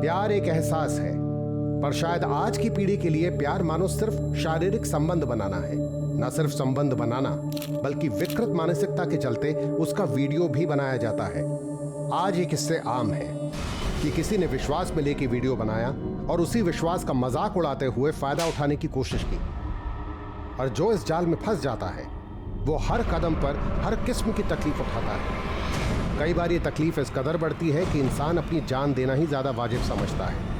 प्यार एक एहसास है, पर शायद आज की पीढ़ी के लिए प्यार मानो सिर्फ शारीरिक संबंध बनाना है। न सिर्फ संबंध बनाना, बल्कि विकृत मानसिकता के चलते उसका वीडियो भी बनाया जाता है। आज ये किस्से आम है कि किसी ने विश्वास में लेके वीडियो बनाया और उसी विश्वास का मजाक उड़ाते हुए फायदा उठाने की कोशिश की, और जो इस जाल में फंस जाता है वो हर कदम पर हर किस्म की तकलीफ उठाता है। कई बार ये तकलीफ इस कदर बढ़ती है कि इंसान अपनी जान देना ही ज्यादा वाजिब समझता है।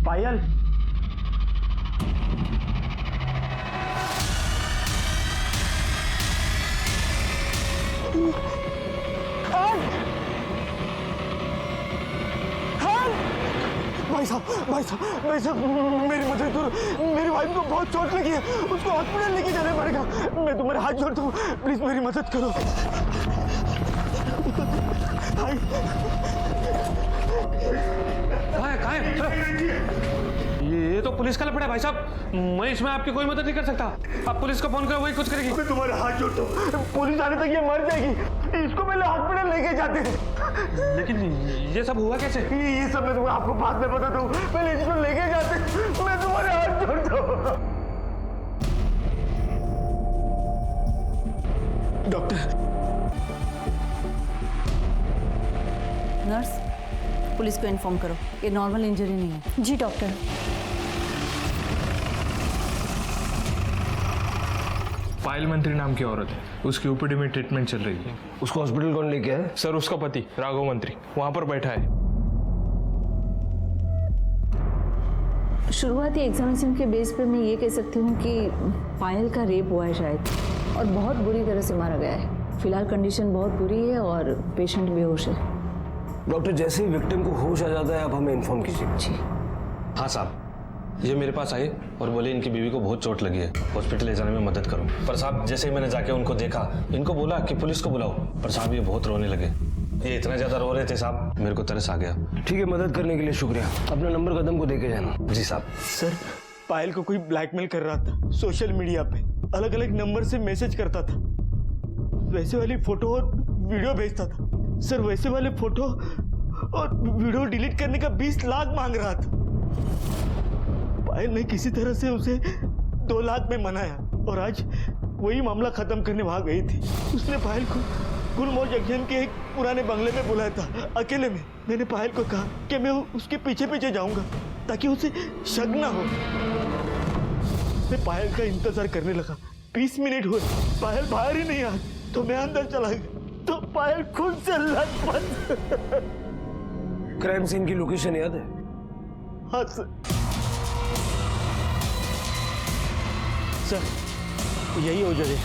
पायल, भाई साहब मेरी मदद करो। मेरी वाइफ को बहुत चोट लगी है, उसको हॉस्पिटल लेके जाना पड़ेगा। मैं तुम्हारे हाथ जोड़ता हूँ, प्लीज मेरी मदद करो। ये तो पुलिस का लफड़ा है भाई साहब। मैं इसमें आपकी कोई मदद नहीं कर सकता। आप पुलिस को फोन करो, वही कुछ करेगी। मैं तुम्हारे हाथ जोड़ता हूँ, पुलिस आने तक ये मर जाएगी। इसको पहले हॉस्पिटल लेके जाते हैं। लेकिन ये सब हुआ कैसे? ये सब मैं आपको बाद में बताता हूँ, पहले इसको लेके जाते। मैं तुम्हारे हाथ जोड़ता हूँ। डॉक्टर, नर्स, पुलिस को इन्फॉर्म करो, ये नॉर्मल इंजरी नहीं है। जी डॉक्टर। पायल मंत्री नाम की औरत है, उसकी ओपीडी में ट्रीटमेंट चल रही है। उसको हॉस्पिटल कौन लेके आया? सर, उसका पति राघव मंत्री वहां पर बैठा है। शुरुआती एग्जामिनेशन के बेस पे मैं ये कह सकती हूँ कि पायल का रेप हुआ है शायद, और बहुत बुरी तरह से मारा गया है। फिलहाल कंडीशन बहुत बुरी है और पेशेंट बेहोश है। डॉक्टर, जैसे ही विक्टिम को होश आ जाता है आप हमें इन्फॉर्म कीजिए। जी हाँ साहब, ये मेरे पास आए और बोले इनकी बीवी को बहुत चोट लगी है, हॉस्पिटल ले जाने में मदद करो। पर साहब, जैसे ही मैंने जाके उनको देखा, इनको बोला कि पुलिस को बुलाओ, पर साहब ये बहुत रोने लगे। ये इतना ज्यादा रो रहे थे साहब, मेरे को तरस आ गया। ठीक है, मदद करने के लिए शुक्रिया। अपना नंबर कदम को देके जाना। जी साहब। सर, पायल को कोई ब्लैकमेल कर रहा था सोशल मीडिया पे, अलग अलग नंबर से मैसेज करता था, वैसे वाली फोटो और वीडियो भेजता था। सर, वैसे वाले फोटो और वीडियो डिलीट करने का 20 लाख मांग रहा था। पायल ने किसी तरह से उसे 2 लाख में मनाया और आज वही मामला खत्म करने वहां गई थी। उसने पायल को गुलमोहर जंक्शन के एक पुराने बंगले में बुलाया था, अकेले में। मैंने पायल को कहा कि मैं उसके पीछे पीछे जाऊंगा ताकि उसे शक ना हो। मैं पायल का इंतजार करने लगा। 20 मिनट हुए, पायल बाहर ही नहीं आई, तो मैं अंदर चला गया तो पायल खुद से लथपथ। क्राइम सीन की लोकेशन याद है? हाँ सर, यही हो जगह।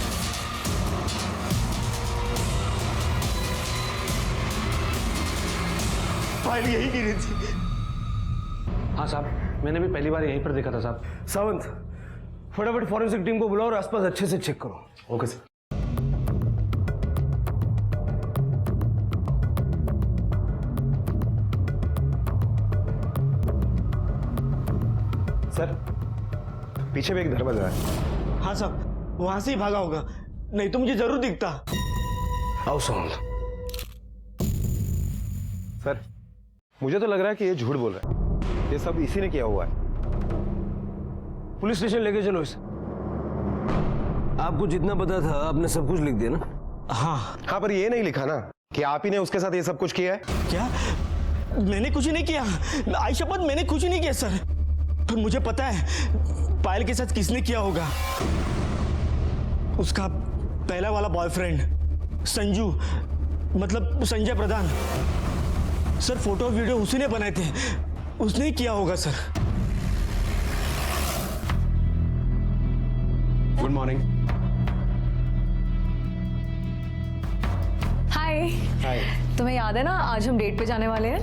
फाइल यही गिरी थी। हाँ साहब, मैंने भी पहली बार यहीं पर देखा था साहब। सावंत, फटाफट फॉरेंसिक टीम को बुलाओ और आसपास अच्छे से चेक करो। Okay sir. सर, पीछे भी एक दरवाजा है। हाँ साहब, वहां से ही भागा होगा, नहीं तो मुझे जरूर दिखता। आओ सावंत। सर, मुझे तो लग रहा है कि ये झूठ बोल रहा है। ये सब इसी ने किया हुआ है। पुलिस स्टेशन लेके चलो इसे। आपको जितना पता था आपने सब कुछ लिख दिया ना? हाँ, पर ये नहीं लिखा ना कि आप ही ने उसके साथ ये सब कुछ किया है। क्या? मैंने कुछ नहीं किया, आई शपथ मैंने कुछ नहीं किया सर। पर मुझे पता है पायल के साथ किसने किया होगा। उसका पहला वाला बॉयफ्रेंड संजू, मतलब संजय प्रधान। सर फोटो वीडियो उसी ने बनाए थे, उसने ही किया होगा सर। Good morning. हाय। तुम्हें याद है ना आज हम डेट पे जाने वाले हैं?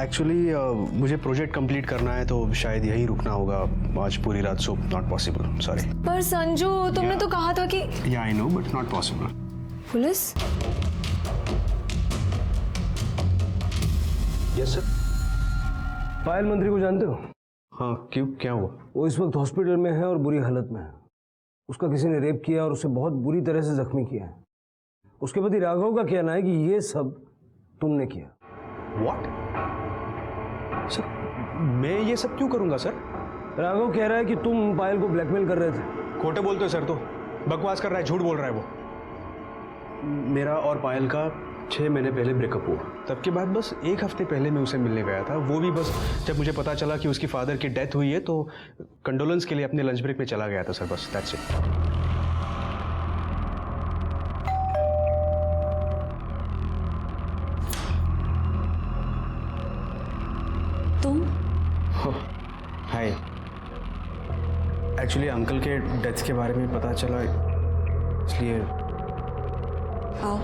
एक्चुअली मुझे प्रोजेक्ट कंप्लीट करना है तो शायद यहीं रुकना होगा आज पूरी रात, सो नॉट पॉसिबल, सॉरी। पर संजू तुमने तो कहा था कि या I know but not possible. Police? Yes sir. Payal मंत्री को जानते हो? हाँ, क्यों, क्या हुआ? वो इस वक्त हॉस्पिटल में है और बुरी हालत में है। उसका किसी ने रेप किया और उसे बहुत बुरी तरह से जख्मी किया है। उसके पति राघव का कहना है कि ये सब तुमने किया। व्हाट? सर, मैं ये सब क्यों करूंगा सर? राघव कह रहा है कि तुम पायल को ब्लैकमेल कर रहे थे। खोटे बोलते हो सर, तो बकवास कर रहा है, झूठ बोल रहा है वो। मेरा और पायल का 6 महीने पहले ब्रेकअप हुआ। तब के बाद बस 1 हफ्ते पहले मैं उसे मिलने गया था, वो भी बस जब मुझे पता चला कि उसकी फादर की डेथ हुई है तो कंडोलेंस के लिए अपने लंच ब्रेक में चला गया था सर, बस दैट्स इट। तुम? हाय, एक्चुअली अंकल के डेथ के बारे में पता चला, इसलिए। आओ।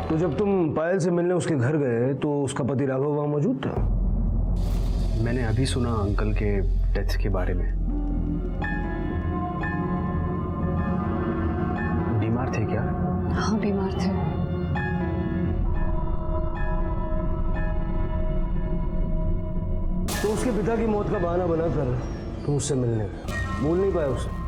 तो जब तुम पायल से मिलने उसके घर गए तो उसका पति राघव वहां मौजूद था? मैंने अभी सुना अंकल के डेथ के बारे में। बीमार थे क्या? हाँ, बीमार थे। तो उसके पिता की मौत का बहाना बनाकर तुम उससे मिलने गए, बोल नहीं पाए उसे।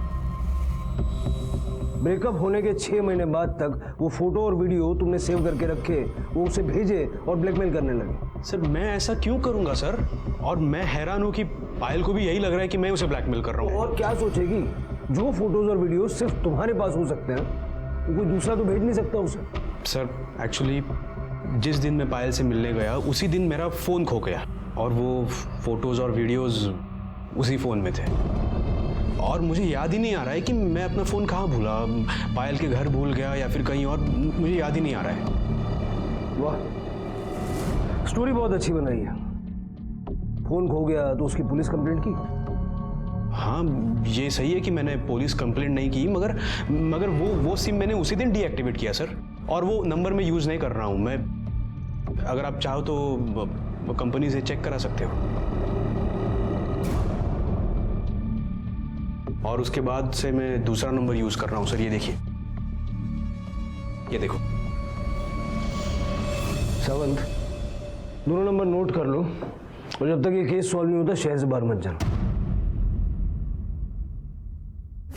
ब्रेकअप होने के 6 महीने बाद तक वो फोटो और वीडियो तुमने सेव करके रखे, वो उसे भेजे और ब्लैकमेल करने लगे। सर, मैं ऐसा क्यों करूंगा सर? और मैं हैरान हूं कि पायल को भी यही लग रहा है कि मैं उसे ब्लैकमेल कर रहा हूं। और क्या सोचेगी? जो फोटोज और वीडियो सिर्फ तुम्हारे पास हो सकते हैं, वो कोई दूसरा तो भेज नहीं सकता उसे। सर, एक्चुअली जिस दिन मैं पायल से मिलने गया उसी दिन मेरा फ़ोन खो गया और वो फोटोज़ और वीडियोज़ उसी फ़ोन में थे। और मुझे याद ही नहीं आ रहा है कि मैं अपना फ़ोन कहाँ भूला, पायल के घर भूल गया या फिर कहीं और, मुझे याद ही नहीं आ रहा है। वाह, स्टोरी बहुत अच्छी बनाई है। फोन खो गया तो उसकी पुलिस कंप्लेंट की? हाँ, ये सही है कि मैंने पुलिस कंप्लेंट नहीं की, मगर वो सिम मैंने उसी दिन डीएक्टिवेट किया सर, और वो नंबर मैं यूज़ नहीं कर रहा हूँ। मैं, अगर आप चाहो तो कंपनी से चेक करा सकते हो। और उसके बाद से मैं दूसरा नंबर यूज कर रहा हूं सर, ये देखिए, ये देखो। सावंत, दोनों नंबर नोट कर लो और जब तक ये केस सॉल्व नहीं होता शहर से बाहर मत जाना।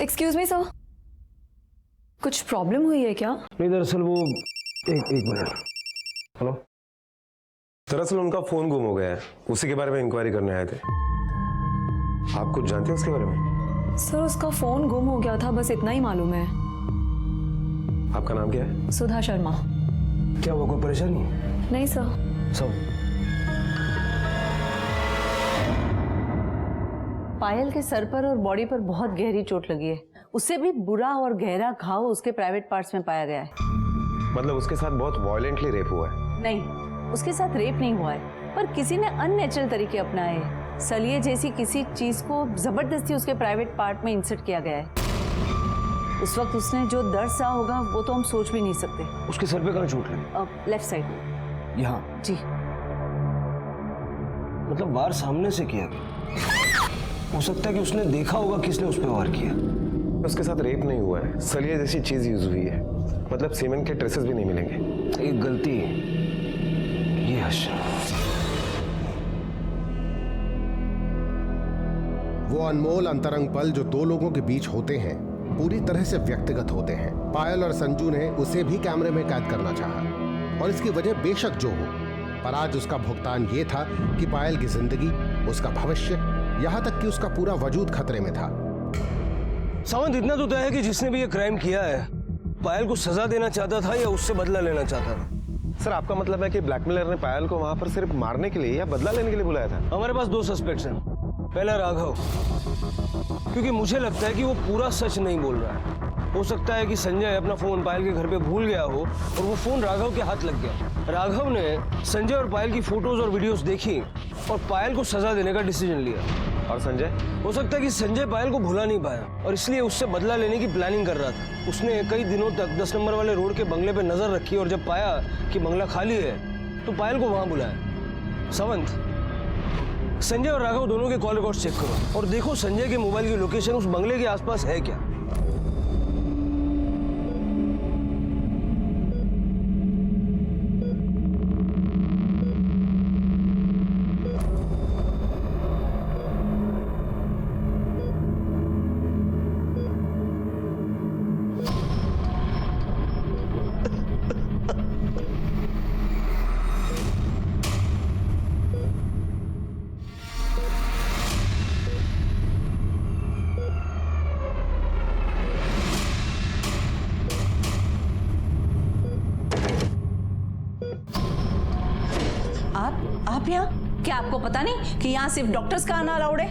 एक्सक्यूज मी सर, कुछ प्रॉब्लम हुई है क्या? नहीं, दरअसल वो एक मिनट। हेलो। दरअसल उनका फोन गुम हो गया है, उसी के बारे में इंक्वायरी करने आए थे। आप कुछ जानते हैं उसके बारे में? सर, उसका फोन गुम हो गया था, बस इतना ही मालूम है। आपका नाम क्या है? सुधा शर्मा। क्या हुआ, कोई परेशानी? नहीं सर। सब पायल के सर पर और बॉडी पर बहुत गहरी चोट लगी है। उससे भी बुरा और गहरा घाव उसके प्राइवेट पार्ट्स में पाया गया है। मतलब उसके साथ बहुत वायलेंटली रेप हुआ है? नहीं, उसके साथ रेप नहीं हुआ है, पर किसी ने अननेचुरल तरीके अपनाए हैं। सलिए जैसी किसी चीज को जबरदस्ती उसके प्राइवेट पार्ट में इंसर्ट किया गया है। उस वक्त उसने जो दर्द सहा होगा वो तो हम सोच भी नहीं सकते। उसके सर पे कहाँ चोट लगी? Left side. यहाँ? जी। मतलब वार सामने से किया गया। हो सकता है कि उसने देखा होगा किसने उस पर वार किया। उसके साथ रेप नहीं हुआ है, सलिए जैसी चीज यूज हुई है, मतलब सीमेंट के ट्रेसेस भी नहीं मिलेंगे। एक गलती ये हर्ष। वो अनमोल अंतरंग पल जो दो लोगों के बीच होते हैं पूरी तरह से व्यक्तिगत होते हैं। पायल और संजू ने उसे भी कैमरे में कैद करना चाहा और इसकी वजह बेशक जो हो, पर आज उसका भुगतान ये था कि पायल की जिंदगी, उसका भविष्य, यहाँ तक कि उसका पूरा वजूद खतरे में था। सावंत, इतना तो तय है कि जिसने भी ये क्राइम किया है पायल को सजा देना चाहता था या उससे बदला लेना चाहता था। सर, आपका मतलब है कि ब्लैकमेलर ने पायल को वहां पर सिर्फ मारने के लिए या बदला लेने के लिए बुलाया था? हमारे पास दो सस्पेक्ट्स हैं। पहला राघव, क्योंकि मुझे लगता है कि वो पूरा सच नहीं बोल रहा है। हो सकता है कि संजय अपना फोन पायल के घर पे भूल गया हो और वो फोन राघव के हाथ लग गया। राघव ने संजय और पायल की फोटोज और वीडियोस देखी और पायल को सजा देने का डिसीजन लिया। और संजय? हो सकता है कि संजय पायल को भुला नहीं पाया और इसलिए उससे बदला लेने की प्लानिंग कर रहा था। उसने कई दिनों तक 10 नंबर वाले रोड के बंगले पे नजर रखी और जब पाया कि बंगला खाली है तो पायल को वहां बुलाया। सावंत, संजय और राघव दोनों के कॉल रिकॉर्ड चेक करो और देखो संजय के मोबाइल की लोकेशन उस बंगले के आसपास है क्या। आप यहाँ? क्या आपको पता नहीं कि यहाँ सिर्फ डॉक्टर्स का आना अलाउड है?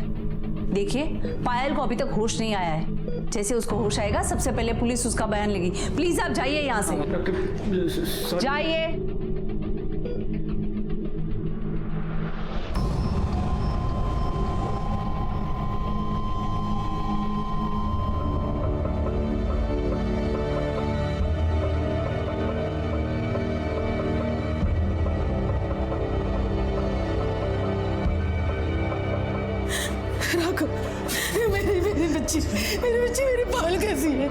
देखिए, पायल को अभी तक होश नहीं आया है। जैसे उसको होश आएगा सबसे पहले पुलिस उसका बयान लेगी। प्लीज आप जाइए यहाँ से, जाइए। मेरी बच्ची मेरी पायल कैसी है?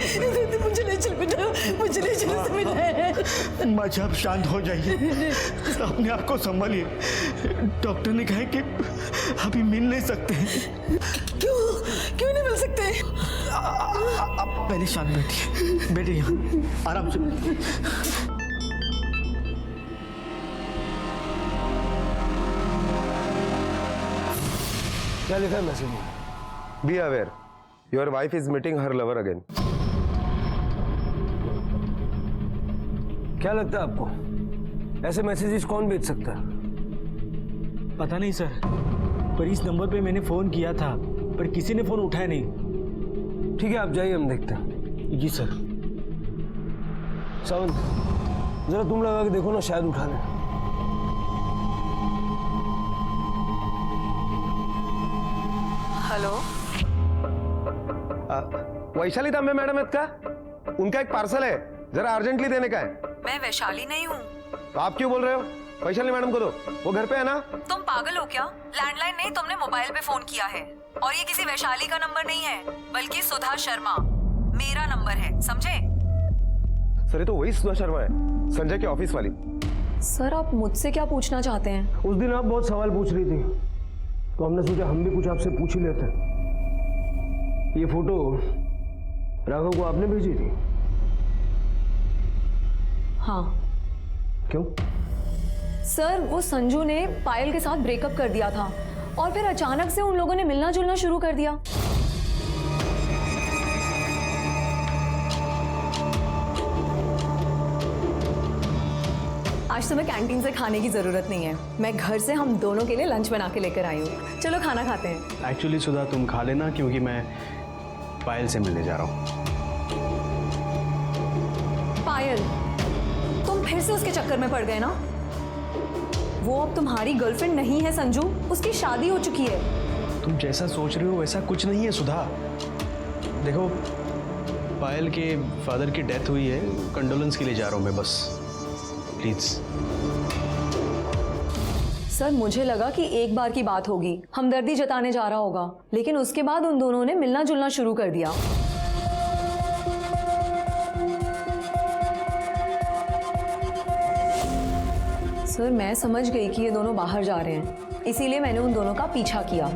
मुझे ले चल बेटा, मुझे ले चल समीर। माँ जी, आप शांत हो जाइए, अपने आप को संभालिए। डॉक्टर ने कहा है कि अभी मिल नहीं सकते हैं। क्यों नहीं मिल सकते? आप पहले शांत बैठिए, बैठिए यहाँ आराम से। क्या लिखा है मैसेज में? Be aware, your wife is meeting her lover again. क्या लगता है आपको ऐसे मैसेजेस कौन भेज सकता है? पता नहीं सर, पर इस नंबर पे मैंने फोन किया था पर किसी ने फोन उठाया नहीं। ठीक है, आप जाइए, हम देखते हैं। जी सर। सावंत, जरा तुम लगा के देखो ना, शायद उठा लें। हेलो, वैशाली तांबे मैडम आहेत का? उनका एक पार्सल है, जरा अर्जेंटली देने का है। मैं वैशाली नहीं हूँ। तो आप क्यों बोल रहे हो? वैशाली मैडम को दो, वो घर पे है ना। तुम पागल हो क्या? लैंडलाइन नहीं, तुमने मोबाइल पे फोन किया है और ये किसी वैशाली का नंबर नहीं है बल्कि सुधा शर्मा मेरा नंबर है, समझे? सर, ये तो वही सुधा शर्मा है, संजय के ऑफिस वाली। सर, आप मुझसे क्या पूछना चाहते हैं? उस दिन आप बहुत सवाल पूछ रही थी तो हमने सोचा हम भी कुछ आपसे पूछ ही लेते हैं। ये फोटो राघव को आपने भेजी थी? हाँ। क्यों? सर, वो संजू ने पायल के साथ ब्रेकअप कर दिया था और फिर अचानक से उन लोगों ने मिलना जुलना शुरू कर दिया। आज तुम्हें कैंटीन से खाने की जरूरत नहीं है, मैं घर से हम दोनों के लिए लंच बना के लेकर आई हूँ। चलो खाना खाते हैं। एक्चुअली सुधा, तुम खा लेना क्योंकि मैं पायल से मिलने जा रहा हूँ। पायल, तुम फिर से उसके चक्कर में पड़ गए ना? वो अब तुम्हारी गर्लफ्रेंड नहीं है संजू, उसकी शादी हो चुकी है। तुम जैसा सोच रहे हो वैसा कुछ नहीं है सुधा। देखो, पायल के फादर की डेथ हुई है, कंडोलेंस के लिए जा रहा हूँ मैं, बस प्लीज। सर मुझे लगा कि एक बार की बात होगी, हमदर्दी जताने जा रहा होगा, लेकिन उसके बाद उन दोनों ने मिलना जुलना शुरू कर दिया। सर मैं समझ गई कि ये दोनों बाहर जा रहे हैं, इसीलिए मैंने उन दोनों का पीछा किया।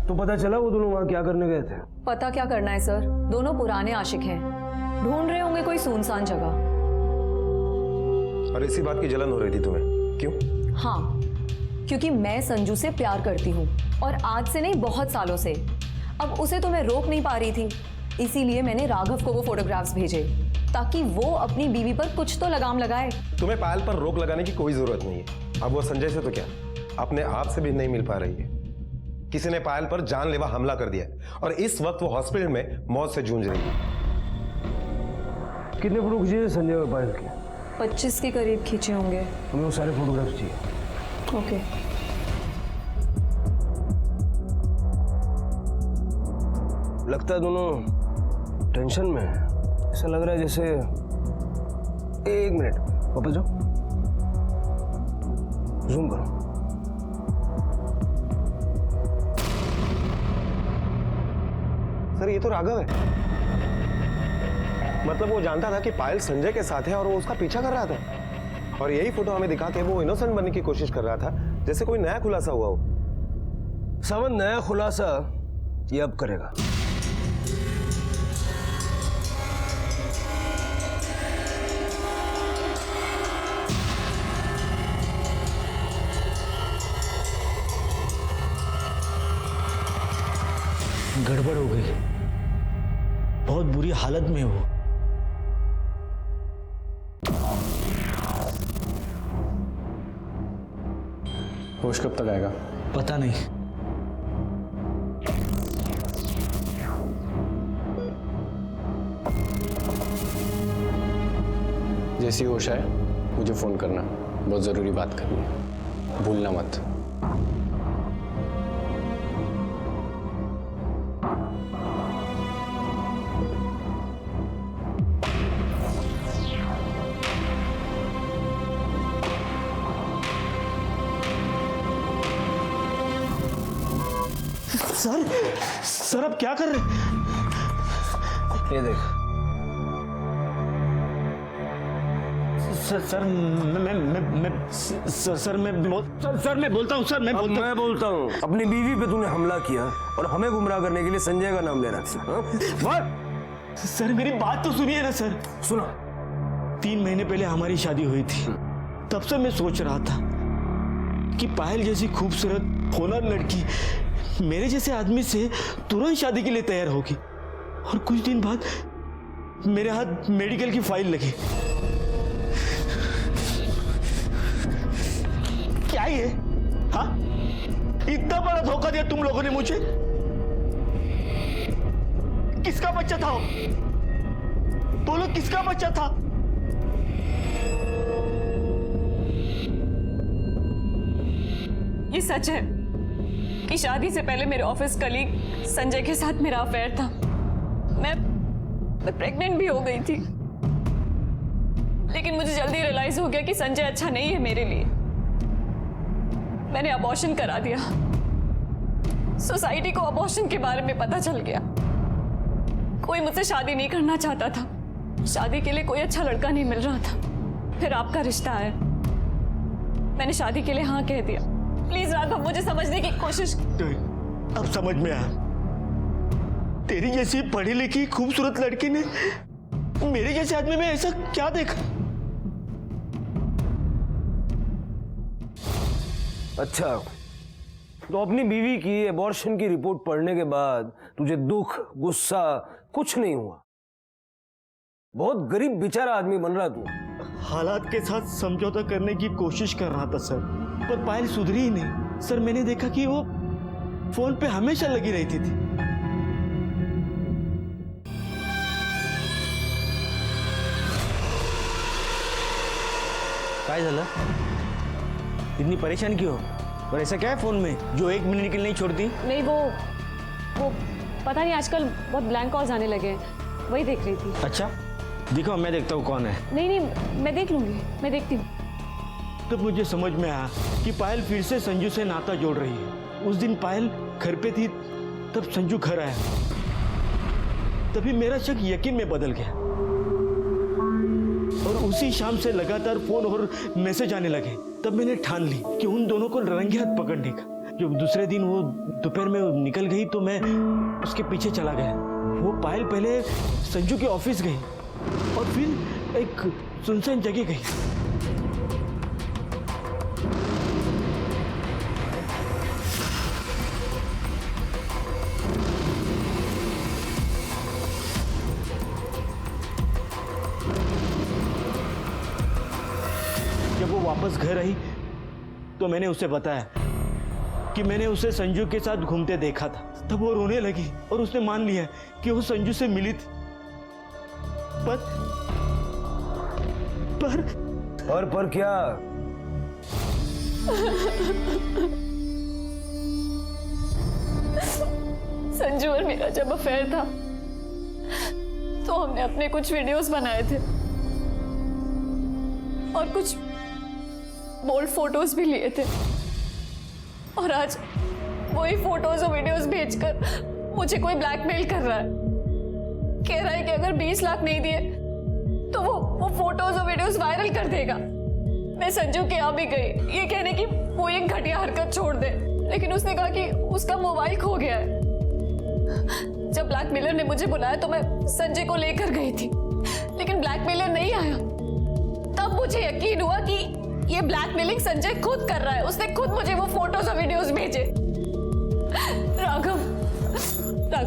तो पता चला वो दोनों वहां क्या करने गए थे? पता क्या करना है सर, दोनों पुराने आशिक हैं, ढूंढ रहे होंगे कोई सुनसान जगह। और इसी बात की जलन हो रही थी तुम्हें, क्यों? हाँ, क्योंकि मैं संजू से प्यार करती हूँ, और आज से नहीं बहुत सालों से। अब उसे तो मैं रोक नहीं पा रही थी, इसीलिए मैंने राघव को वो फोटोग्राफ्स भेजे ताकि वो अपनी बीवी पर कुछ तो लगाम लगाए। तुम्हें पायल पर रोक लगाने की कोई जरूरत नहीं है। अब वो संजय से तो क्या, अपने आप से भी नहीं मिल पा रही है। किसी ने पायल पर जानलेवा हमला कर दिया और इस वक्त वो हॉस्पिटल में मौत से जूझ रही है। कितने फोटो खींचे संजय और पायल के? 25 के करीब खींचे होंगे। हमें वो सारे फोटोग्राफ्स चाहिए। ओके। लगता है दोनों टेंशन में है। ऐसा लग रहा है जैसे, एक मिनट वापस जाओ, जूम करो। सर ये तो राघव है। मतलब वो जानता था कि पायल संजय के साथ है और वो उसका पीछा कर रहा था, और यही फोटो हमें दिखाते वो इनोसेंट बनने की कोशिश कर रहा था, जैसे कोई नया खुलासा हुआ हो। सावन नया खुलासा ये अब करेगा। गड़बड़ हो गई, बहुत बुरी हालत में हो। होश कब तक आएगा? पता नहीं। जैसी होश आए मुझे फोन करना, बहुत जरूरी बात करनी है, भूलना मत। सर अब क्या कर रहे हैं? ये देख। सर मैं बोलता हूँ। सर मैं बोलता हूँ अपनी बीवी पे तूने हमला किया और हमें गुमराह करने के लिए संजय का नाम ले रहा। सर मेरी बात तो सुनिए ना सर। सुनो। 3 महीने पहले हमारी शादी हुई थी, तब से मैं सोच रहा था कि पायल जैसी खूबसूरत होनहार लड़की मेरे जैसे आदमी से तुरंत शादी के लिए तैयार होगी, और कुछ दिन बाद मेरे हाथ मेडिकल की फाइल लगी। क्या ये? हाँ, इतना बड़ा धोखा दिया तुम लोगों ने मुझे। किसका बच्चा था? बोलो किसका बच्चा था? ये सच है कि शादी से पहले मेरे ऑफिस कलीग संजय के साथ मेरा अफेयर था। मैं प्रेग्नेंट भी हो गई थी, लेकिन मुझे जल्दी रियलाइज हो गया कि संजय अच्छा नहीं है मेरे लिए। मैंने अबॉर्शन करा दिया। सोसाइटी को अबॉर्शन के बारे में पता चल गया। कोई मुझसे शादी नहीं करना चाहता था, शादी के लिए कोई अच्छा लड़का नहीं मिल रहा था। फिर आपका रिश्ता आया, मैंने शादी के लिए हाँ कह दिया। प्लीज राघव, मुझे समझने की कोशिश। अब समझ में आया, तेरी जैसी पढ़ी लिखी खूबसूरत लड़की ने मेरे जैसे आदमी में ऐसा क्या देखा? अच्छा, तो अपनी बीवी की एबॉर्शन की रिपोर्ट पढ़ने के बाद तुझे दुख गुस्सा कुछ नहीं हुआ? बहुत गरीब बेचारा आदमी बन रहा तू। हालात के साथ समझौता करने की कोशिश कर रहा था सर, पर पायल सुधरी ही नहीं। सर मैंने देखा कि वो फोन पे हमेशा लगी रहती थी। काय झालं? इतनी परेशान क्यों? और ऐसा क्या है फोन में जो 1 मिनट के लिए नहीं छोड़ती? नहीं वो पता नहीं आजकल बहुत ब्लैंक कॉल्स आने लगे हैं, वही देख रही थी। अच्छा दिखाओ, मैं देखता हूँ कौन है। नहीं मैं देख लूंगी, मैं देखती हूँ। तब मुझे समझ में आया कि पायल फिर से संजू से नाता जोड़ रही है। उस दिन पायल घर पे थी, तब संजू घर आया, तभी मेरा शक यकीन में बदल गया और उसी शाम से लगातार फोन और मैसेज आने लगे। तब मैंने ठान ली कि उन दोनों को रंगे हाथ पकड़ने का। जब दूसरे दिन वो दोपहर में निकल गई तो मैं उसके पीछे चला गया। वो पायल पहले संजू के ऑफिस गई और फिर एक सुनसान जगह गई। जब वो वापस घर आई तो मैंने उसे बताया कि मैंने उसे संजू के साथ घूमते देखा था। तब वो रोने लगी और उसने मान लिया कि वो संजू से मिली थी। पर क्या? संजू और मेरा जब अफेयर था तो हमने अपने कुछ वीडियोस बनाए थे और कुछ बोल्ड फोटोज भी लिए थे, और आज वही फोटोज और वीडियोस भेजकर मुझे कोई ब्लैकमेल कर रहा है। कह रहा है कि अगर 20 लाख नहीं दिए तो वो फोटोज और वीडियोस वायरल कर देगा। मैं संजू के यहाँ भी गई ये कहने की वो एक घटिया हरकत छोड़ दे, लेकिन उसने कहा कि उसका मोबाइल खो गया है। जब ब्लैकमेलर ने मुझे बुलाया तो मैं संजय को लेकर गई थी, लेकिन ब्लैकमेलर नहीं आया। तब मुझे यकीन हुआ कि ये ब्लैकमेलिंग संजय खुद कर रहा है। उसने खुद मुझे वो फोटोज और वीडियोस भेजे। राघव,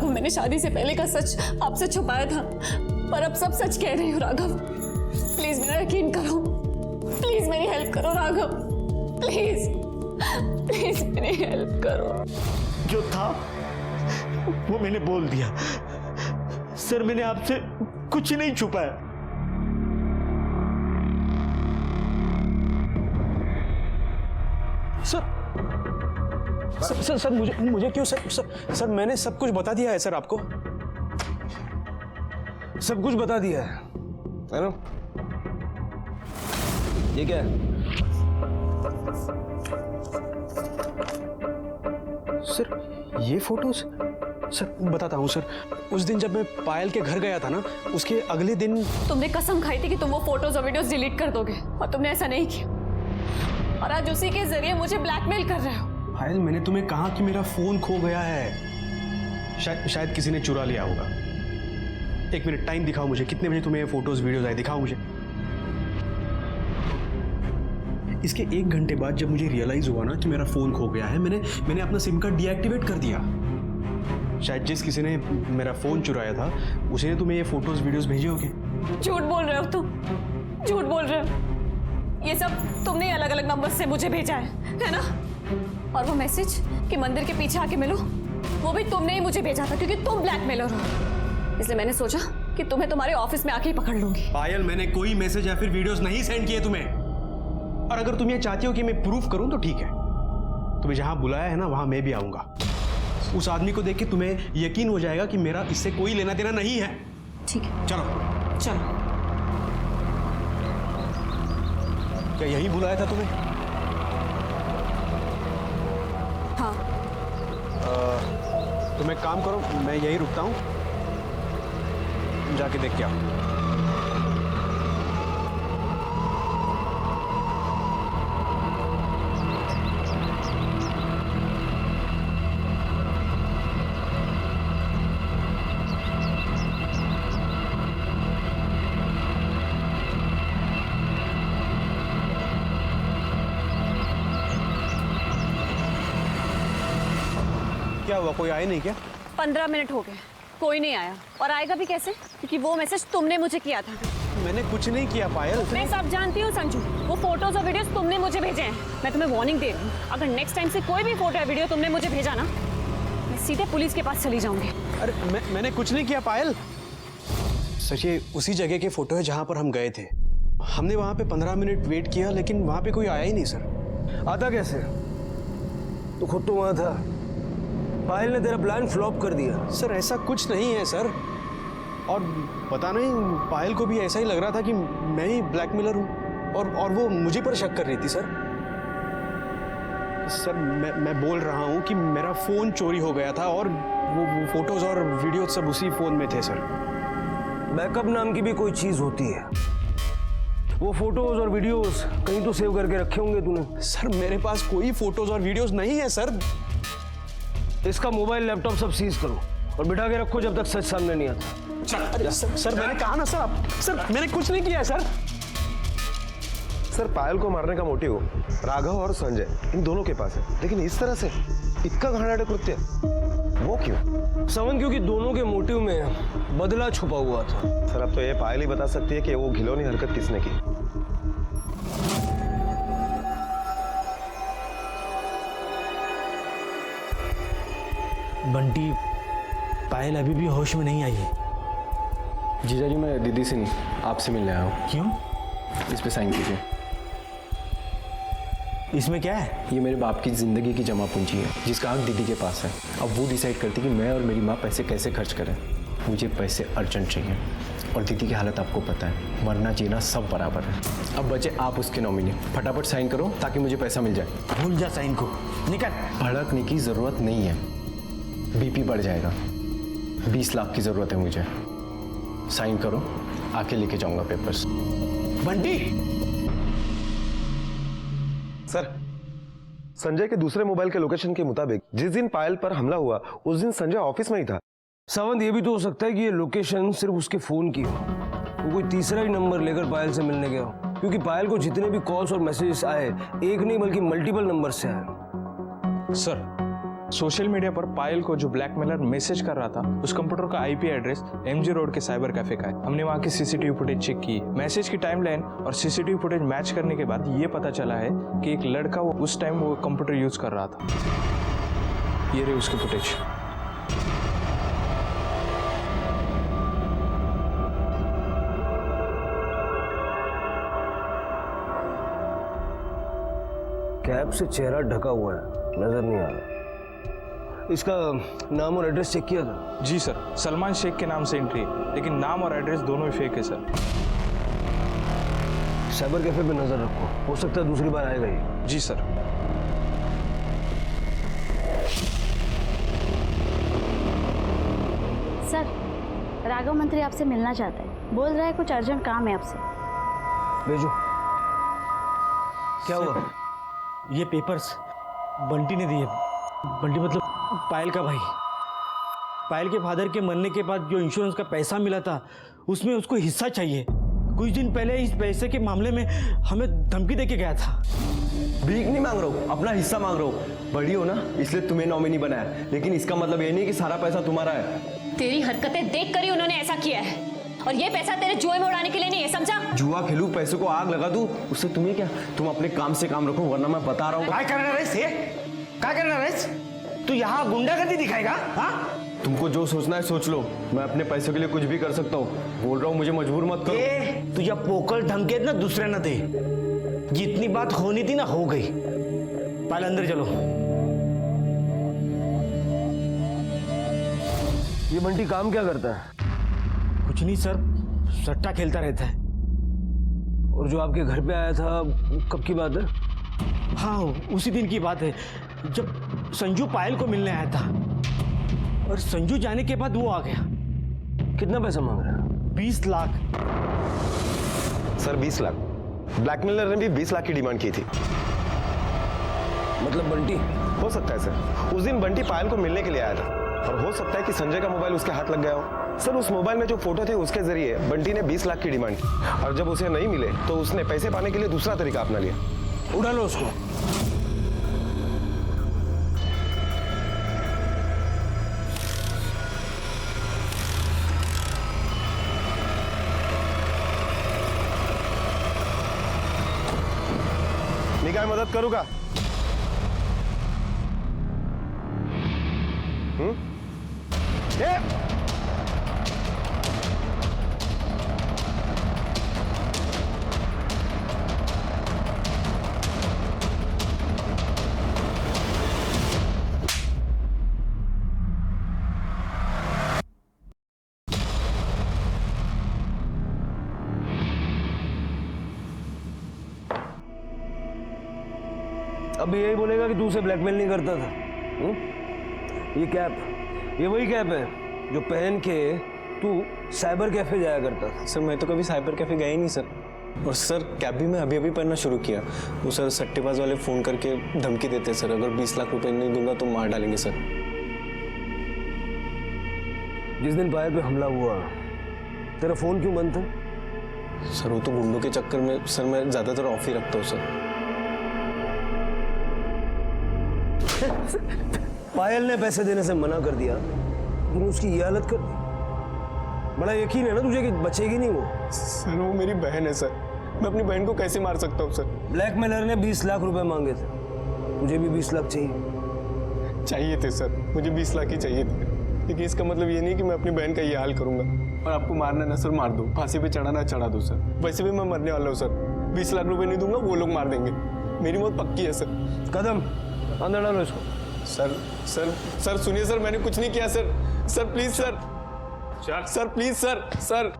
मैंने शादी से पहले का सच आपसे छुपाया था, पर अब सब सच कह रही हूँ। राघव प्लीज मेरा यकीन करो, प्लीज मेरी हेल्प करो राघव, प्लीज मेरी हेल्प करो। जो था वो मैंने बोल दिया। सर मैंने आपसे कुछ नहीं छुपाया। सर मुझे क्यों सर मैंने सब कुछ बता दिया है सर आपको। सब कुछ बता दिया है ना? ये क्या है? सर ये फोटोज सर बताता हूँ सर। उस दिन जब मैं पायल के घर गया था ना, उसके अगले दिन तुमने कसम खाई थी कि तुम वो फोटोज और वीडियोस डिलीट कर दोगे, और तुमने ऐसा नहीं किया, और आज उसी के जरिए मुझे ब्लैकमेल कर रहे हो। पायल मैंने तुम्हें कहा कि मेरा फोन खो गया है, शायद किसी ने चुरा लिया होगा। 1 मिनट टाइम दिखाओ मुझे, कितने बजे तुम्हें फोटोज वीडियोज आए, दिखाओ मुझे। इसके 1 घंटे बाद जब मुझे रियलाइज हुआ ना कि मेरा फोन खो गया है, मैंने अपना सिम कार्ड डीएक्टिवेट कर दिया। शायद जिस किसी ने मेरा फोन चुराया था उसी ने तुम्हें ये फोटोज वीडियोज भेजे होंगे। झूठ बोल रहे हो तुम, झूठ बोल रहे हो। ये सब तुमने अलग अलग नंबर से मुझे भेजा है ना? और वो मैसेज कि मंदिर के पीछे आके मिलो, वो भी तुमने ही मुझे भेजा था, क्योंकि तुम ब्लैकमेलर हो। इसलिए मैंने सोचा कि तुम्हें तुम्हारे ऑफिस में आके ही पकड़ लूंगी। पायल मैंने कोई मैसेज या फिर वीडियोस नहीं सेंड किए तुम्हें, और अगर तुम ये चाहती हो कि मैं प्रूफ करूं तो ठीक है। तुम्हें जहां बुलाया है ना वहां मैं भी आऊंगा। उस आदमी को देख के तुम्हें यकीन हो जाएगा कि मेरा इससे कोई लेना देना नहीं है। ठीक है, चलो चलो। क्या यही बुलाया था तुम्हें? हाँ। तुम एक काम करो, मैं यही रुकता हूँ, जाके देख के आओ। क्या हुआ, कोई आया नहीं क्या? 15 मिनट हो गए, कोई नहीं आया, और आएगा भी कैसे, क्योंकि वो मैसेज तुमने मुझे किया था। मैंने कुछ नहीं किया पायल। मैं सब जानती हूँ संजू, वो फोटोज और वीडियोस तुमने मुझे भेजे हैं। मैं तुम्हें वार्निंग दे रही हूँ, अगर नेक्स्ट टाइम से कोई भी फोटो या वीडियो तुमने मुझे भेजा ना, मैं सीधे पुलिस के पास चली जाऊंगी। अरे मैंने कुछ नहीं किया पायल। सच ये उसी जगह के फोटो है जहां पर हम गए थे। हमने वहाँ पे 15 मिनट वेट किया, लेकिन वहाँ पे कोई आया ही नहीं सर। आता कैसे? तू खुद तो वहाँ था। पायल ने तेरा प्लान फ्लॉप कर दिया। सर ऐसा कुछ नहीं है सर, और पता नहीं पायल को भी ऐसा ही लग रहा था कि मैं ही ब्लैकमेलर हूँ, और वो मुझे पर शक कर रही थी सर। सर मैं बोल रहा हूँ कि मेरा फ़ोन चोरी हो गया था, और वो फोटोज़ और वीडियो सब उसी फ़ोन में थे सर। बैकअप नाम की भी कोई चीज़ होती है। वो फोटोज और वीडियोस कहीं तो सेव करके रखे होंगे तूने। सर मेरे पास कोई फोटोज और वीडियोस नहीं है सर। इसका मोबाइल लैपटॉप सब सीज करो और बिठा के रखो जब तक सच सामने नहीं आता। अरे सर मैंने कहा ना सर मैंने कुछ नहीं किया है सर। सर पायल को मारने का मोटिव राघव और संजय इन दोनों के पास है, लेकिन इस तरह से इतना घाटा कृत्य वो क्यों? समन, क्योंकि दोनों के मोटिव में बदला छुपा हुआ था। सर अब तो ये पायल ही बता सकती है कि वो घिनौनी हरकत किसने की। बंटी, पायल अभी भी होश में नहीं आई है। जीजाजी मैं दीदी से नहीं आपसे मिलने आया हूँ। क्यों? इस पे साइन कीजिए। इसमें क्या है? ये मेरे बाप की ज़िंदगी की जमा पूंजी है जिसका हक दीदी के पास है। अब वो डिसाइड करती कि मैं और मेरी माँ पैसे कैसे खर्च करें। मुझे पैसे अर्जेंट चाहिए और दीदी की हालत आपको पता है, मरना जीना सब बराबर है। अब बचे आप उसके नॉमिनी, फटाफट साइन करो ताकि मुझे पैसा मिल जाए। भूल जा साइन को, निकल। भड़कने की ज़रूरत नहीं है, बीपी बढ़ जाएगा। 20 लाख की ज़रूरत है मुझे। साइन करो, आके लेके जाऊंगा पेपर्स। बंटी! सर संजय के दूसरे मोबाइल के लोकेशन के मुताबिक जिस दिन पायल पर हमला हुआ उस दिन संजय ऑफिस में ही था। सावंत, ये भी तो हो सकता है कि ये लोकेशन सिर्फ उसके फोन की हो। वो कोई तीसरा ही नंबर लेकर पायल से मिलने गया हो, क्योंकि पायल को जितने भी कॉल्स और मैसेजेस आए एक नहीं बल्कि मल्टीपल नंबर से आए। सर सोशल मीडिया पर पायल को जो ब्लैकमेलर मैसेज कर रहा था उस कंप्यूटर का आईपी एड्रेस एमजी रोड के साइबर कैफे का है। हमने वहां की सीसीटीवी फुटेज चेक की। मैसेज की टाइमलाइन और सीसीटीवी फुटेज मैच करने के बाद ये पता चला है कि एक लड़का वो उस टाइम वो कंप्यूटर यूज कर रहा था। ये रही उसकी फुटेज। कैप से चेहरा ढका हुआ है, नजर नहीं आ रहा। इसका नाम और एड्रेस चेक किया था? जी सर, सलमान शेख के नाम से एंट्री है, लेकिन नाम और एड्रेस दोनों ही फेक है सर। साइबर कैफे पे नजर रखो, हो सकता है दूसरी बार आएगा ही। जी सर। सर, राघव मंत्री आपसे मिलना चाहता है। बोल रहा है कुछ अर्जेंट काम है आपसे। भेजो। क्या हुआ? ये पेपर्स बंटी ने दिए। बंटी मतलब पायल का भाई। पायल के फादर के मरने के बाद जो इंश्योरेंस का पैसा मिला था उसमें उसको हिस्सा चाहिए। कुछ दिन पहले इस पैसे के मामले में हमें धमकी देके गया था। भीख नहीं मांग रहा हूँ, अपना हिस्सा मांग रहा हूँ। बड़ी हो ना इसलिए तुम्हें नॉमिनी बनाया, लेकिन इसका मतलब ये नहीं कि सारा पैसा तुम्हारा है। तेरी हरकतें देख कर ही उन्होंने ऐसा किया है, और ये पैसा तेरे जुए में उड़ाने के लिए नहीं है, समझा? जुआ खेलूं, पैसों को आग लगा दूं, उससे तुम्हें क्या? तुम अपने काम से काम रखो, वरना मैं बता रहा हूँ। क्या करना रईस? क्या करना रईस? तू यहाँ गुंडागर्दी दिखाएगा? हाँ? तुमको जो सोचना है सोच लो, मैं अपने पैसों के लिए कुछ भी कर सकता हूँ। बोल रहा हूँ मुझे मजबूर मत करो। तुझे पोकल धमकी ना दूसरे न दे। जितनी बात होनी थी ना हो गई। पहले अंदर चलो। ये बंटी काम क्या करता है? कुछ नहीं सर, सट्टा खेलता रहता है। और जो आपके घर पे आया था कब की बात है? हाँ, उसी दिन की बात है जब संजू पायल को मिलने आया था, और संजू जाने के बाद वो आ गया। कितना पैसा मांग रहा है? 20 लाख। सर 20 लाख? ब्लैकमेलर ने भी 20 लाख की डिमांड की थी। मतलब बंटी? हो सकता है सर, उस दिन बंटी पायल को मिलने के लिए आया था, और हो सकता है कि संजय का मोबाइल उसके हाथ लग गया हो। सर उस मोबाइल में जो फोटो थे उसके जरिए बंटी ने 20 लाख की डिमांड की, और जब उसे नहीं मिले तो उसने पैसे पाने के लिए दूसरा तरीका अपना लिया। उड़ा लो उसको। निकाय मदद करूंगा। अब भी यही बोलेगा कि तू उसे ब्लैकमेल नहीं करता था। ये कैप, ये वही कैप है जो पहन के तू साइबर कैफे जाया करता था। सर मैं तो कभी साइबर कैफे गया ही नहीं सर। और सर कैब भी मैं अभी अभी पहनना शुरू किया। वो सर सट्टेबाज वाले फ़ोन करके धमकी देते सर, अगर 20 लाख रुपए नहीं दूंगा तो मार डालेंगे सर। जिस दिन पायल पे हमला हुआ तेरा फ़ोन क्यों बंद था? सर वो तो गुंडों के चक्कर में सर मैं ज़्यादातर ऑफ ही रखता हूँ सर। पायल ने पैसे देने से मना कर दिया, तूने उसकी ये हालत कर दी। बड़ा यकीन है ना तुझे कि बचेगी नहीं वो? सर वो मेरी बहन है सर, मैं अपनी बहन को कैसे मार सकता हूँ सर? ब्लैकमेलर ने 20 लाख रुपए मांगे थे, तुझे भी 20 लाख चाहिए? चाहिए थे सर, मुझे 20 लाख ही चाहिए थे, लेकिन इसका मतलब ये नहीं कि मैं अपनी बहन का ये हाल करूंगा। और आपको मारना ना सर मार दो, फांसी पे चढ़ाना चढ़ा दो सर, वैसे भी मैं मरने वाला हूँ सर। 20 लाख रुपए नहीं दूंगा वो लोग मार देंगे, मेरी मौत पक्की है सर। कदम अंदर डालो इसको। सर सर सर सुनिए सर, मैंने कुछ नहीं किया sir. Sir please sir, sir please sir, sir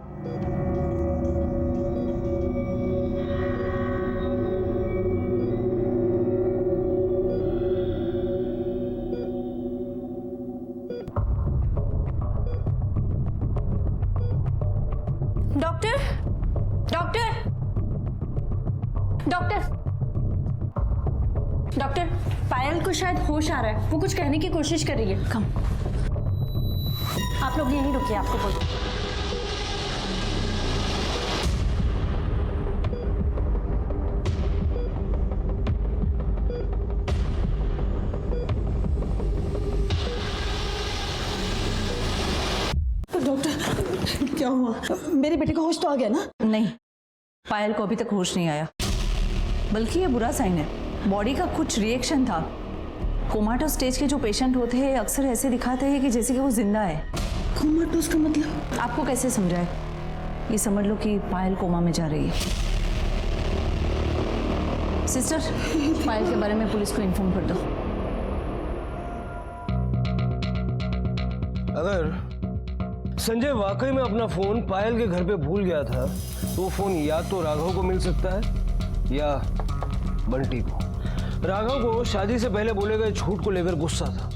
doctor, doctor, doctor, doctor, Payal को शायद होश आ रहा है, वो कुछ कहने की कोशिश कर रही है। कम, आप लोग यहीं रुकिए, आपको बोल। डॉक्टर क्या हुआ? मेरे बेटे को होश तो आ गया ना? नहीं, पायल को अभी तक होश नहीं आया, बल्कि ये बुरा साइन है। बॉडी का कुछ रिएक्शन था। कोमाटो स्टेज के जो पेशेंट होते हैं अक्सर ऐसे दिखाते हैं कि जैसे कि वो जिंदा है। कोमाटोस का मतलब? आपको कैसे समझाए? ये समझ लो कि पायल कोमा में जा रही है। सिस्टर, पायल के बारे में पुलिस को इन्फॉर्म कर दो। अगर संजय वाकई में अपना फोन पायल के घर पे भूल गया था तो वो फोन या तो राघव को मिल सकता है या बंटी को। राघव को शादी से पहले बोले गए झूठ को लेकर गुस्सा था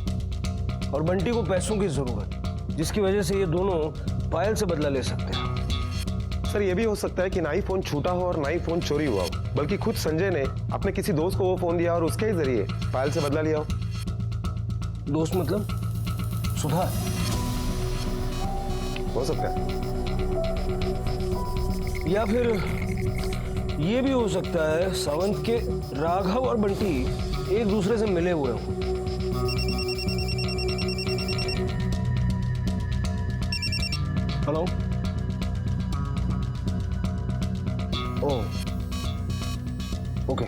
और बंटी को पैसों की जरूरत, जिसकी वजह से ये दोनों पायल से बदला ले सकते हैं। सर ये भी हो सकता है कि ना ही फोन छूटा हो और ना ही फोन चोरी हुआ हो, बल्कि खुद संजय ने अपने किसी दोस्त को वो फोन दिया और उसके ही जरिए पायल से बदला लिया हो। दोस्त मतलब सुधा? हो सकता है। या फिर ये भी हो सकता है सावंत के राघव और बंटी एक दूसरे से मिले हुए हों। हेलो, ओह ओके,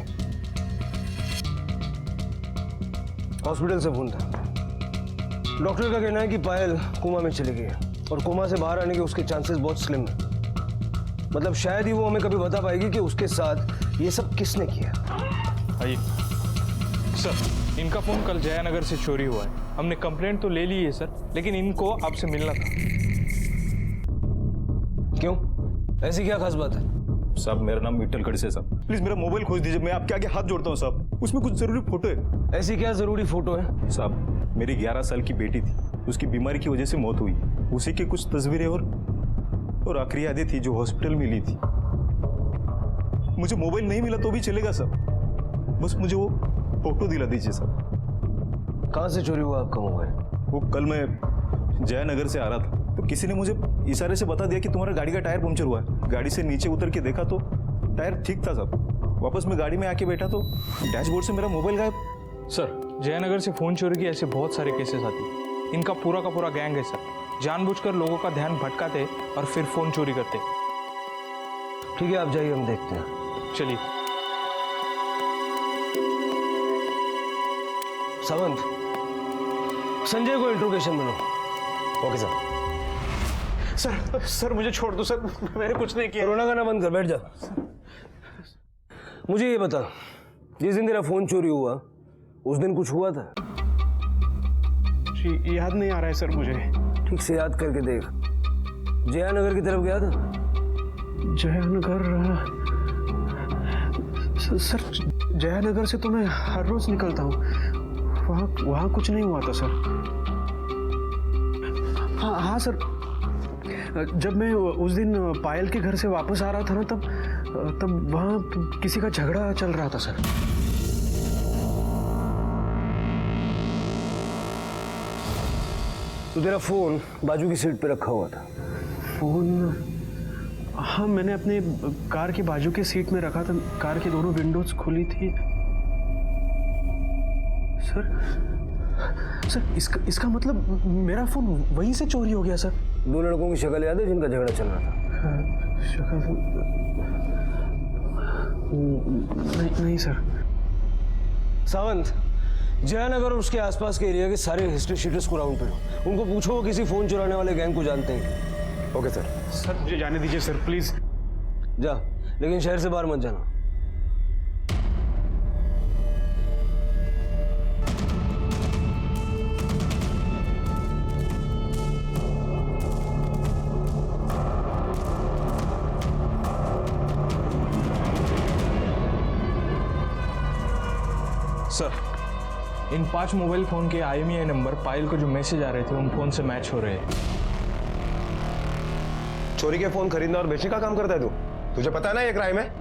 हॉस्पिटल से फोन था। डॉक्टर का कहना है कि पायल कोमा में चली गई है और कोमा से बाहर आने के उसके चांसेस बहुत स्लिम है। मतलब शायद ही वो हमें कभी बता पाएगी कि उसके साथ ये सब किसने किया। आइए सर, इनका फोन कल जयानगर से चोरी हुआ है। हमने कंप्लेंट तो ले ली है सर, लेकिन इनको आपसे मिलना था। क्यों, ऐसी क्या खास बात है? साहब मेरा नाम विठल खड़से साहब, प्लीज मेरा मोबाइल खोज दीजिए, मैं आपके आगे हाथ जोड़ता हूँ साहब। उसमें कुछ जरूरी फोटो है। ऐसी क्या जरूरी फोटो है? साहब मेरी 11 साल की बेटी थी, उसकी बीमारी की वजह से मौत हुई, उसी की कुछ तस्वीरें और आखिरी यादें थी जो हॉस्पिटल में ली थी। मुझे मोबाइल नहीं मिला तो भी चलेगा साहब, बस मुझे वो फोटो दिला दीजिए साहब। कहाँ से चोरी हुआ आपका मोबाइल? वो कल मैं जयनगर से आ रहा था तो किसी ने मुझे इशारे से बता दिया कि तुम्हारा गाड़ी का टायर पंक्चर हुआ है। गाड़ी से नीचे उतर के देखा तो टायर ठीक था साहब। वापस मैं गाड़ी में आके बैठा तो डैशबोर्ड से मेरा मोबाइल गायब। सर जयनगर से फोन चोरी के ऐसे बहुत सारे केसेस आते हैं। इनका पूरा का पूरा गैंग है सर, जानबूझकर लोगों का ध्यान भटकाते और फिर फोन चोरी करते। ठीक है आप जाइए, हम देखते हैं। चलिए। सावंत, संजय को इंट्रोगेशन मिलो। Okay sir. सर मुझे छोड़ दो सर, मैंने कुछ नहीं किया। रोना गाना बंद कर, बैठ जा। मुझे ये बता, जिस दिन तेरा फोन चोरी हुआ उस दिन कुछ हुआ था? याद नहीं आ रहा है सर मुझे। ठीक से याद करके देख। जयानगर की तरफ गया था? जयानगर सर जयानगर से तो मैं हर रोज निकलता हूँ, वहाँ कुछ नहीं हुआ था सर। हाँ सर, जब मैं उस दिन पायल के घर से वापस आ रहा था ना, तब वहाँ किसी का झगड़ा चल रहा था सर। तो तेरा फोन बाजू की सीट पे रखा हुआ था? फोन, हाँ मैंने अपने कार के बाजू के सीट में रखा था, कार की दोनों विंडोज खुली थी। सर इसका मतलब मेरा फोन वहीं से चोरी हो गया सर। 2 लड़कों की शक्ल याद है जिनका झगड़ा चल रहा था? शक्ल नहीं सर। सावंत, जयनगर और उसके आसपास के एरिया के सारे हिस्ट्री शीटर्स को राउंड पे लो। उनको पूछो वो किसी फोन चुराने वाले गैंग को जानते हैं। Okay sir. सर मुझे जाने दीजिए सर, प्लीज। जा, लेकिन शहर से बाहर मत जाना। सर, इन 5 मोबाइल फोन के IMEI नंबर पायल को जो मैसेज आ रहे थे उन फोन से मैच हो रहे हैं। चोरी के फोन खरीदना और बेचने का काम करता है तू? तुझे पता है ना ये क्राइम है?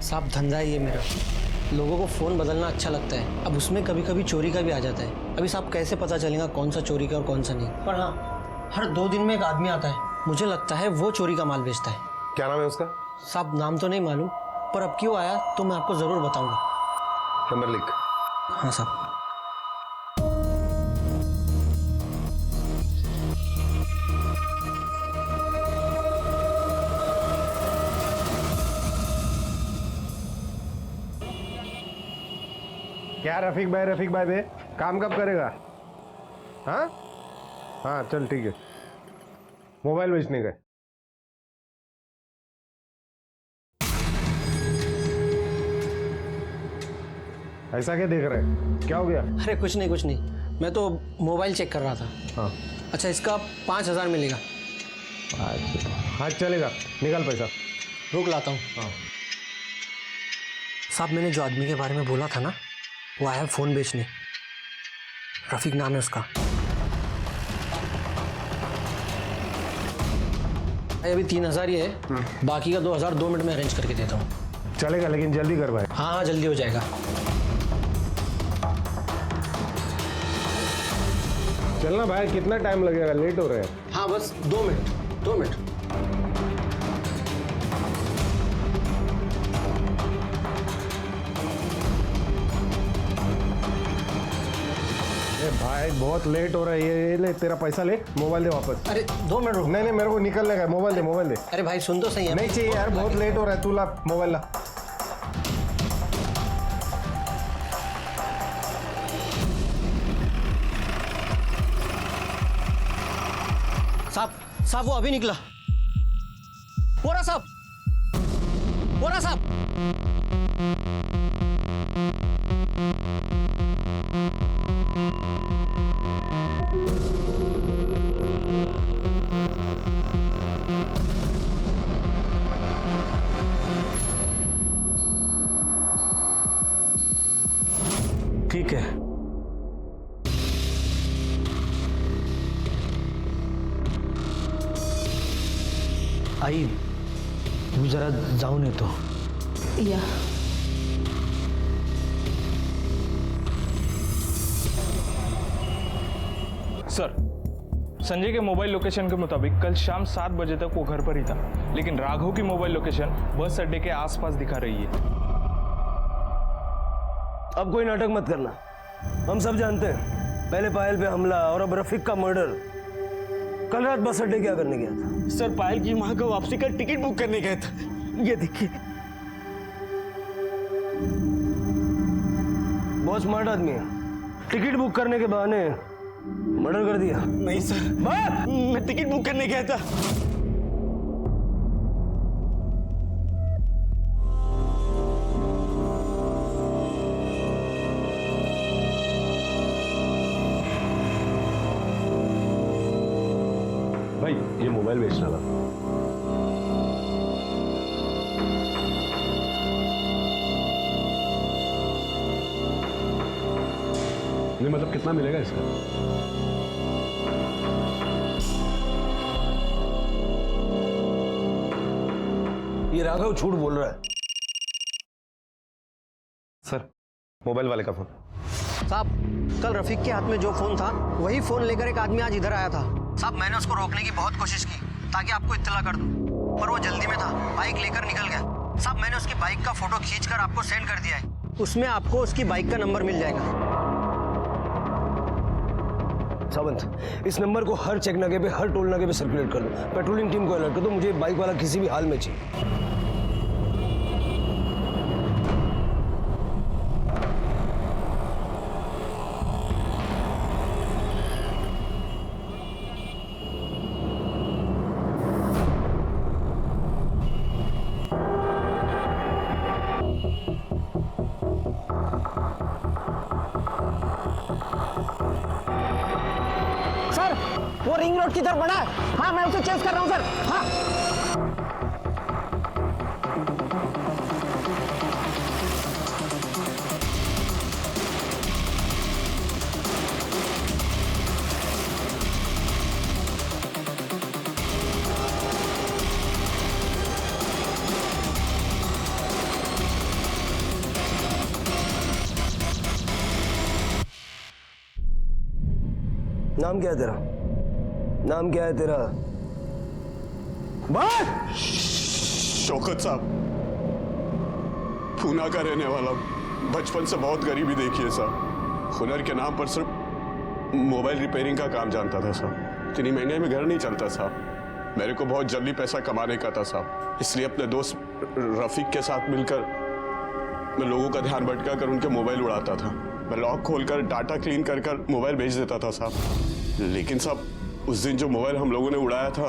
साहब धंधा ही है मेरा, लोगों को फ़ोन बदलना अच्छा लगता है। अब उसमें कभी कभी चोरी का भी आ जाता है। अभी साहब कैसे पता चलेगा कौन सा चोरी का और कौन सा नहीं? पर हाँ, हर 2 दिन में एक आदमी आता है, मुझे लगता है वो चोरी का माल बेचता है। क्या नाम है उसका? साहब नाम तो नहीं मालूम, पर अब क्यों आया तो मैं आपको ज़रूर बताऊँगा। नंबर लिख। हाँ साहब। क्या रफीक भाई बे, काम कब करेगा? हाँ चल ठीक है, मोबाइल बेचने गए। ऐसा क्या देख रहे हैं, क्या हो गया? अरे कुछ नहीं, मैं तो मोबाइल चेक कर रहा था। हाँ अच्छा, इसका 5000 मिलेगा। हाँ चलेगा, निकाल पैसा। रुक लाता हूँ। हाँ साहब, मैंने जो आदमी के बारे में बोला था ना, वो आया फ़ोन बेचने। रफीक नाम है उसका। अभी 3000 ही है, बाकी का 2000 2 मिनट में अरेंज करके देता हूँ। चलेगा, लेकिन जल्दी कर भाई। हाँ जल्दी हो जाएगा। चलना भाई, कितना टाइम लगेगा, लेट हो रहे हैं। हाँ बस 2 मिनट। भाई बहुत लेट हो रहा है, ये ले तेरा पैसा, ले मोबाइल दे वापस। अरे 2 मिनट रुक। नहीं मेरे को निकलने का, मोबाइल दे। अरे भाई सुन तो सही है। नहीं चाहिए यार, बहुत लेट हो रहा है, तू ला मोबाइल ला। साहब वो अभी निकला। बोरा साहब। ठीक है, आई तू जरा जाऊन येतो। या सर, संजय के मोबाइल लोकेशन के मुताबिक कल शाम 7 बजे तक वो घर पर ही था, लेकिन राघव की मोबाइल लोकेशन बस अड्डे के आसपास दिखा रही है। अब कोई नाटक मत करना, हम सब जानते हैं पहले पायल पे हमला और अब रफीक का मर्डर। कल रात बस अड्डे क्या करने गया था? सर, पायल की माँ का वापसी का टिकट बुक करने गया था। ये देखिए। बहुत स्मार्ट आदमी है, टिकट बुक करने के बहाने मर्डर कर दिया। नहीं सर, मैं टिकट बुक करने गया था। भाई ये मोबाइल बेचना था। मतलब कितना मिलेगा इसका? ये राघव झूठ बोल रहा है। सर, मोबाइल वाले का फोन। साहब, कल रफीक के हाथ में जो फोन था वही फोन लेकर एक आदमी आज इधर आया था। साहब, मैंने उसको रोकने की बहुत कोशिश की ताकि आपको इत्तला कर दूं, पर वो जल्दी में था, बाइक लेकर निकल गया। साहब, मैंने उसकी बाइक का फोटो खींचकर आपको सेंड कर दिया है, उसमें आपको उसकी बाइक का नंबर मिल जाएगा। सावंत, इस नंबर को हर चेक नाके पे, हर टोल नाके पे सर्कुलेट कर दो। पेट्रोलिंग टीम को अलर्ट कर दो, मुझे बाइक वाला किसी भी हाल में चाहिए। सर, वो रिंग रोड की तरफ बढ़ा है। हाँ, मैं उसे चेस कर रहा हूँ सर। हाँ। नाम क्या है तेरा? नाम क्या है तेरा? बात! शौकत साहब, पूना का रहने वाला, बचपन से बहुत गरीबी देखी है साहब। हुनर के नाम पर सिर्फ मोबाइल रिपेयरिंग का काम जानता था साहब। इतनी महंगाई में घर नहीं चलता साहब। मेरे को बहुत जल्दी पैसा कमाने का था साहब, इसलिए अपने दोस्त रफीक के साथ मिलकर मैं लोगों का ध्यान भटका कर उनके मोबाइल उड़ाता था। मैं लॉक खोलकर डाटा क्लीन कर कर मोबाइल भेज देता था साहब। लेकिन साहब, उस दिन जो मोबाइल हम लोगों ने उड़ाया था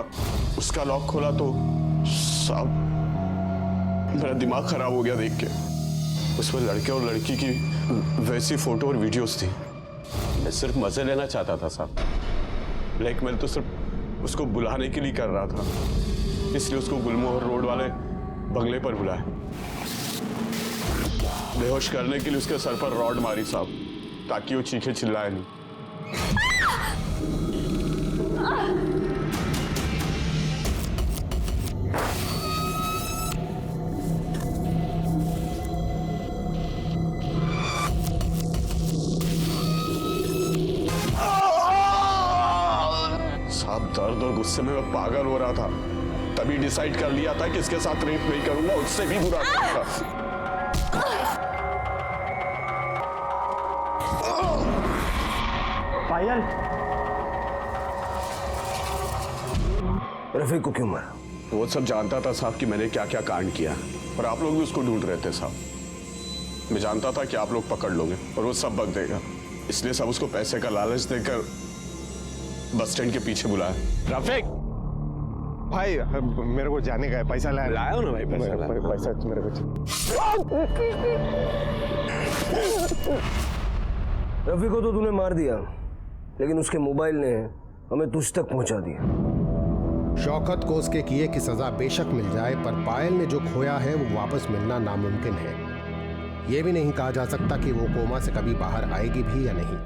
उसका लॉक खोला तो साहब मेरा दिमाग खराब हो गया देख के। उसमें लड़के और लड़की की वैसी फोटो और वीडियोस थी। मैं सिर्फ मजे लेना चाहता था साहब, ब्लैकमेल तो सिर्फ उसको बुलाने के लिए कर रहा था, इसलिए उसको गुलमोहर रोड वाले बंगले पर बुलाया। बेहोश करने के लिए उसके सर पर रॉड मारी साहब, ताकि वो चीखे चिल्लाए नहीं। साहब, दर्द और गुस्से में मैं पागल हो रहा था, तभी डिसाइड कर लिया था कि इसके साथ रेप नहीं करूंगा, उससे भी बुरा करूंगा। पायल, रफीक को क्यों मारा? वो सब जानता था साहब कि मैंने क्या क्या कांड किया, और आप लोग भी उसको ढूंढ रहे थे साहब। मैं जानता था कि आप लोग पकड़ लोगे और वो सब बक देगा, इसलिए सब उसको पैसे का लालच देकर बस स्टैंड के पीछे बुलाया। रफीक भाई, मेरे को जाने का है, पैसा लाया हो ना भाई? पैसा मेरे को। रफीक को तो तूने मार दिया, लेकिन उसके मोबाइल ने हमें तुझ तक पहुंचा दिया। शौकत को उसके किए की सजा बेशक मिल जाए, पर पायल ने जो खोया है वो वापस मिलना नामुमकिन है। ये भी नहीं कहा जा सकता कि वो कोमा से कभी बाहर आएगी भी या नहीं।